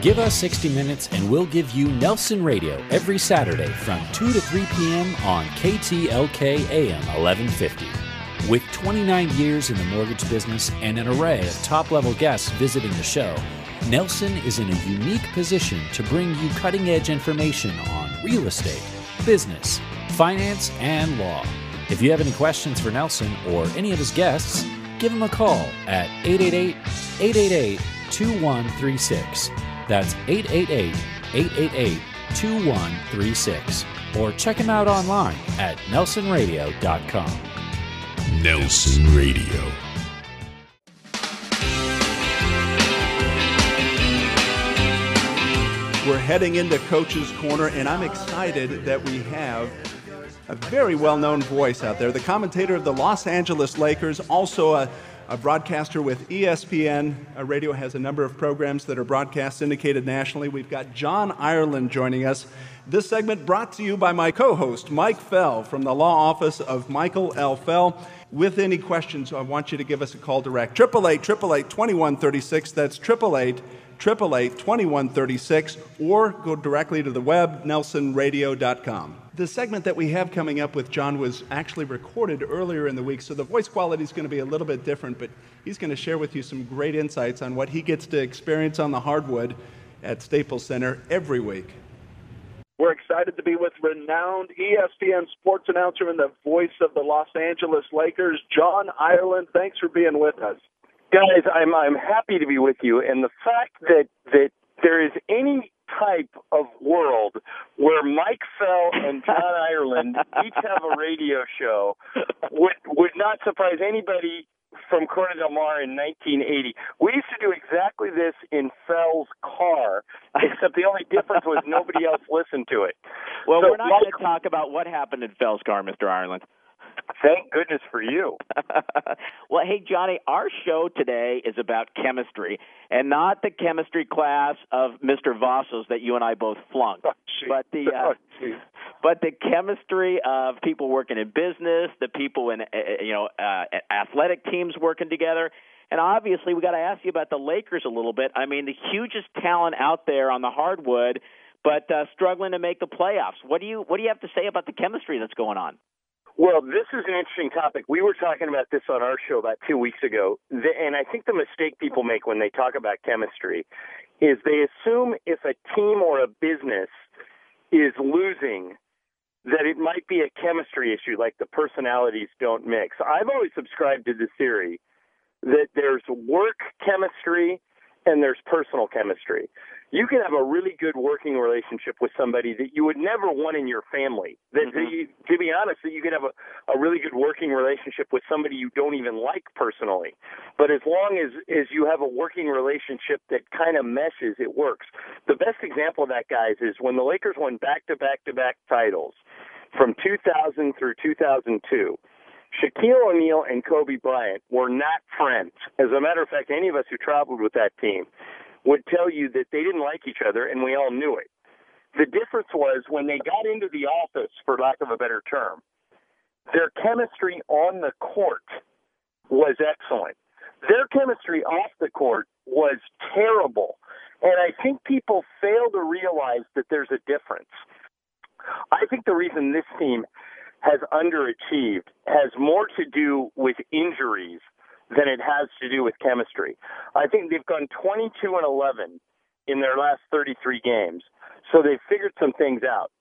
Give us 60 minutes and we'll give you Nelson Radio every Saturday from 2 to 3 p.m. on KTLK AM 1150. With 29 years in the mortgage business and an array of top-level guests visiting the show, Nelson is in a unique position to bring you cutting-edge information on real estate, business, finance, and law. If you have any questions for Nelson or any of his guests, give him a call at 888-888-2136. That's 888-888-2136. Or check him out online at nelsonradio.com. Nelson Radio. We're heading into Coach's Corner, and I'm excited that we have a very well-known voice out there, the commentator of the Los Angeles Lakers, also a broadcaster with ESPN Radio, has a number of programs that are broadcast syndicated nationally. We've got John Ireland joining us. This segment brought to you by my co-host, Mike Fell, from the law office of Michael L. Fell. With any questions, I want you to give us a call direct. 888-888-2136. That's 888-888-2136. Or go directly to the web, nelsonradio.com. The segment that we have coming up with John was actually recorded earlier in the week, so the voice quality is going to be a little bit different, but he's going to share with you some great insights on what he gets to experience on the hardwood at Staples Center every week. We're excited to be with renowned ESPN sports announcer and the voice of the Los Angeles Lakers, John Ireland. Thanks for being with us. Guys, I'm happy to be with you, and the fact that there is any type of world where Mike Fell and John Ireland each have a radio show would not surprise anybody from Corona Del Mar in 1980. We used to do exactly this in Fell's car, except the only difference was nobody else listened to it. Well, so we're not going to talk about what happened in Fell's car, Mr. Ireland. Thank goodness for you. Well, hey, Johnny, our show today is about chemistry, and not the chemistry class of Mr. Vassos that you and I both flunked, but the chemistry of people working in business, the people in athletic teams working together. And obviously, we got to ask you about the Lakers a little bit. I mean, the hugest talent out there on the hardwood, but struggling to make the playoffs. What do you have to say about the chemistry that's going on? Well, this is an interesting topic. We were talking about this on our show about 2 weeks ago, and I think the mistake people make when they talk about chemistry is they assume if a team or a business is losing that it might be a chemistry issue, like the personalities don't mix. I've always subscribed to the theory that there's work chemistry and there's personal chemistry. You can have a really good working relationship with somebody that you would never want in your family. To be honest, that you could have a really good working relationship with somebody you don't even like personally. But as long as you have a working relationship that kind of meshes, it works. The best example of that, guys, is when the Lakers won back-to-back-to-back titles from 2000 through 2002. Shaquille O'Neal and Kobe Bryant were not friends. As a matter of fact, any of us who traveled with that team would tell you that they didn't like each other, and we all knew it. The difference was when they got into the office, for lack of a better term, their chemistry on the court was excellent. Their chemistry off the court was terrible, and I think people fail to realize that there's a difference. I think the reason this team has underachieved has more to do with injuries than it has to do with chemistry. I think they've gone 22-11 in their last 33 games, so they've figured some things out.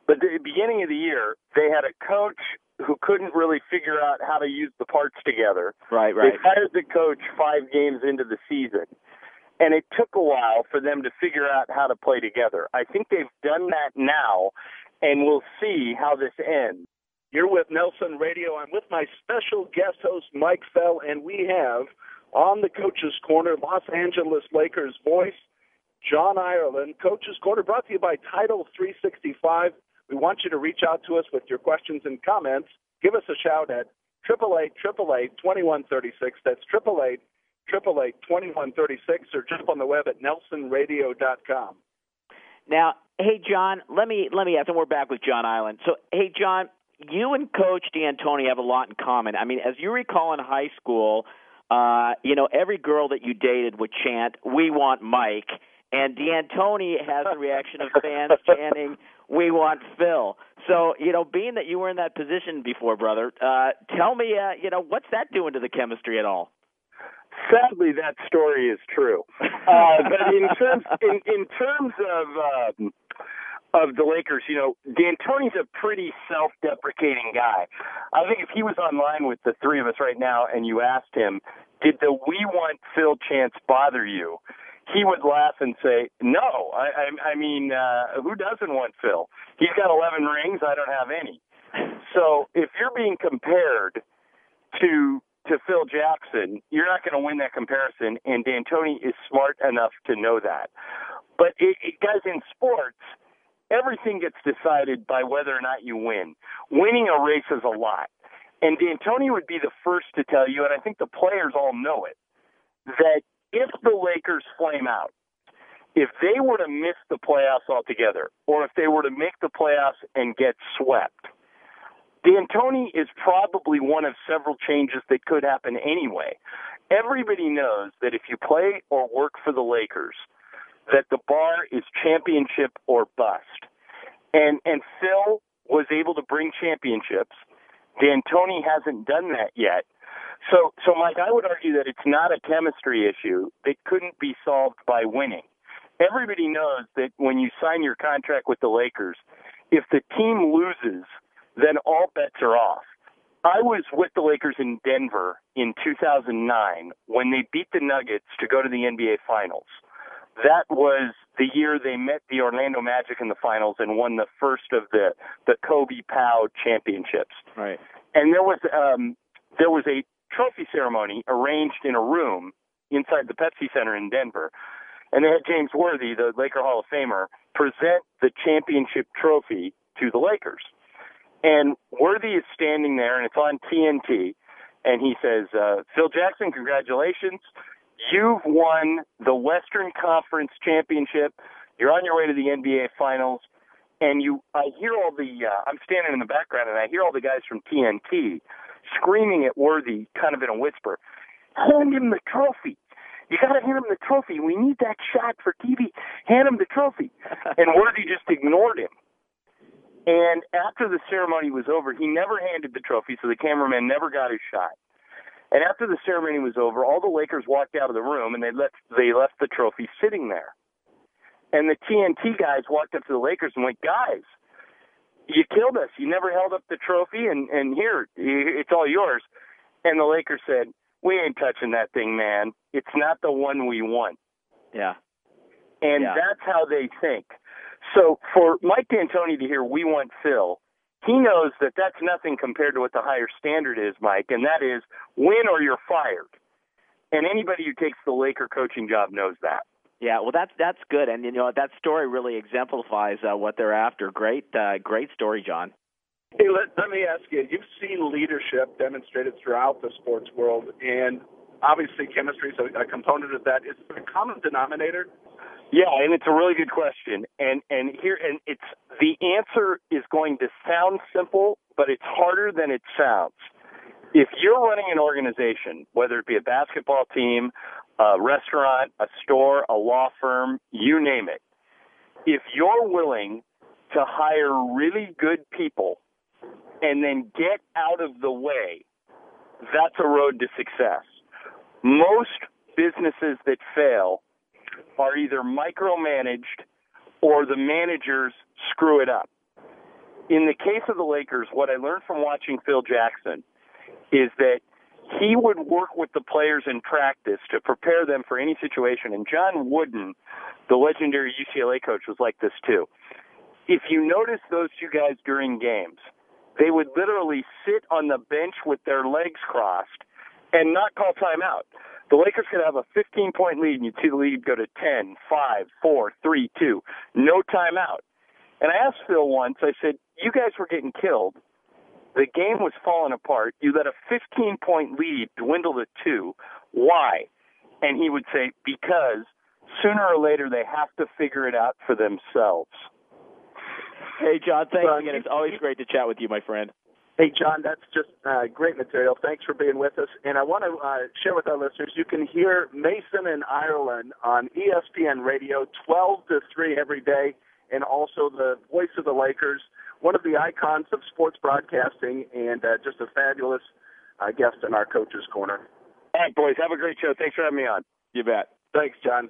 But at the beginning of the year, they had a coach who couldn't really figure out how to use the parts together. Right. They hired the coach 5 games into the season, and it took a while for them to figure out how to play together. I think they've done that now, and we'll see how this ends. You're with Nelson Radio. I'm with my special guest host, Mike Fell, and we have on the Coach's Corner, Los Angeles Lakers voice, John Ireland. Coach's Corner brought to you by Title 365. We want you to reach out to us with your questions and comments. Give us a shout at 888-888-2136. That's 888-888-2136, or jump on the web at nelsonradio.com. Now, hey, John, let me ask, and we're back with John Ireland. So, hey, John, you and Coach D'Antoni have a lot in common. I mean, as you recall in high school, every girl that you dated would chant, "We want Mike." and D'Antoni has the reaction of fans chanting, "We want Phil." So, being that you were in that position before, brother, tell me, what's that doing to the chemistry at all? Sadly, that story is true. But in terms of the Lakers, D'Antoni's a pretty self-deprecating guy. I think if he was online with the three of us right now and you asked him, did the "we want Phil" chants bother you? He would laugh and say, no. I mean, who doesn't want Phil? He's got 11 rings. I don't have any. So if you're being compared to Phil Jackson, you're not going to win that comparison, and D'Antoni is smart enough to know that. But, guys, in sports, everything gets decided by whether or not you win. Winning a race is a lot. And D'Antoni would be the first to tell you, and I think the players all know it, that if the Lakers flame out, if they were to miss the playoffs altogether, or if they were to make the playoffs and get swept, D'Antoni is probably one of several changes that could happen anyway. Everybody knows that if you play or work for the Lakers, that the bar is championship or bust. And Phil was able to bring championships. D'Antoni hasn't done that yet. So, Mike, I would argue that it's not a chemistry issue that couldn't be solved by winning. Everybody knows that when you sign your contract with the Lakers, if the team loses, then all bets are off. I was with the Lakers in Denver in 2009 when they beat the Nuggets to go to the NBA Finals. That was the year they met the Orlando Magic in the finals and won the first of the Kobe Pau championships. Right. And there was a trophy ceremony arranged in a room inside the Pepsi Center in Denver. And they had James Worthy, the Laker Hall of Famer, present the championship trophy to the Lakers. And Worthy is standing there, and it's on TNT, and he says, Phil Jackson, congratulations. You've won the Western Conference Championship. You're on your way to the NBA Finals. And I hear I'm standing in the background, and I hear all the guys from TNT screaming at Worthy, kind of in a whisper, hand him the trophy. You got to hand him the trophy. We need that shot for TV. Hand him the trophy. And Worthy just ignored him. And after the ceremony was over, he never handed the trophy, so the cameraman never got his shot. And after the ceremony was over, all the Lakers walked out of the room, and they left the trophy sitting there. And the TNT guys walked up to the Lakers and went, guys, you killed us. You never held up the trophy, and here, it's all yours. And the Lakers said, we ain't touching that thing, man. It's not the one we want. Yeah. And that's how they think. So for Mike D'Antoni to hear "we want Phil," he knows that that's nothing compared to what the higher standard is, Mike, and that is win or you're fired. And anybody who takes the Laker coaching job knows that. Yeah, well, that's good, and that story really exemplifies what they're after. Great story, John. Hey, let me ask you. You've seen leadership demonstrated throughout the sports world, and obviously chemistry is a component of that. Is there a common denominator? Yeah, and it's a really good question. And it's the answer is going to sound simple, but it's harder than it sounds. If you're running an organization, whether it be a basketball team, a restaurant, a store, a law firm, you name it, if you're willing to hire really good people and then get out of the way, that's a road to success. Most businesses that fail are either micromanaged or the managers screw it up. In the case of the Lakers, what I learned from watching Phil Jackson is that he would work with the players in practice to prepare them for any situation. And John Wooden, the legendary UCLA coach, was like this too. If you notice those two guys during games, they would literally sit on the bench with their legs crossed and not call timeout. The Lakers could have a 15-point lead, and you'd see the lead go to 10, 5, 4, 3, 2. No timeout. And I asked Phil once, I said, you guys were getting killed. The game was falling apart. You let a 15-point lead dwindle to 2. Why? And he would say, because sooner or later they have to figure it out for themselves. Hey, John, thanks again. It's always great to chat with you, my friend. Hey, John, that's just great material. Thanks for being with us. And I want to share with our listeners, you can hear Mason and Ireland on ESPN Radio 12 to 3 every day, and also the voice of the Lakers, one of the icons of sports broadcasting, and just a fabulous guest in our Coach's Corner. All right, boys, have a great show. Thanks for having me on. You bet. Thanks, John.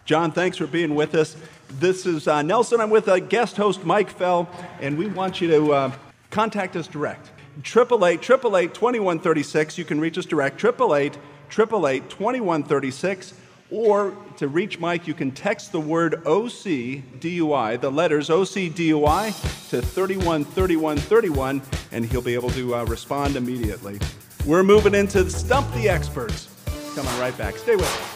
John, thanks for being with us. This is Nelson. I'm with guest host Mike Fell, and we want you to contact us direct. 888-888-2136. You can reach us direct. 888-888-2136. Or to reach Mike, you can text the word OCDUI, the letters OCDUI, to 313131, and he'll be able to respond immediately. We're moving into Stump the Experts. Coming right back. Stay with us.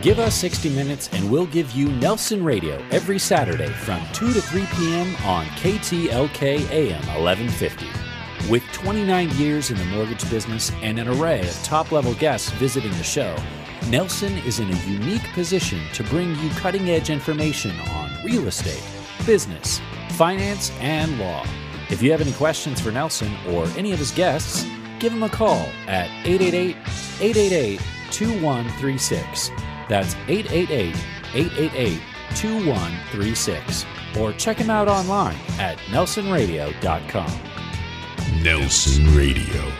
Give us 60 minutes and we'll give you Nelson Radio every Saturday from 2 to 3 p.m. on KTLK AM 1150. With 29 years in the mortgage business and an array of top-level guests visiting the show, Nelson is in a unique position to bring you cutting-edge information on real estate, business, finance, and law. If you have any questions for Nelson or any of his guests, give him a call at 888-888-2136. That's 888-888-2136. Or check him out online at nelsonradio.com. Nelson Radio.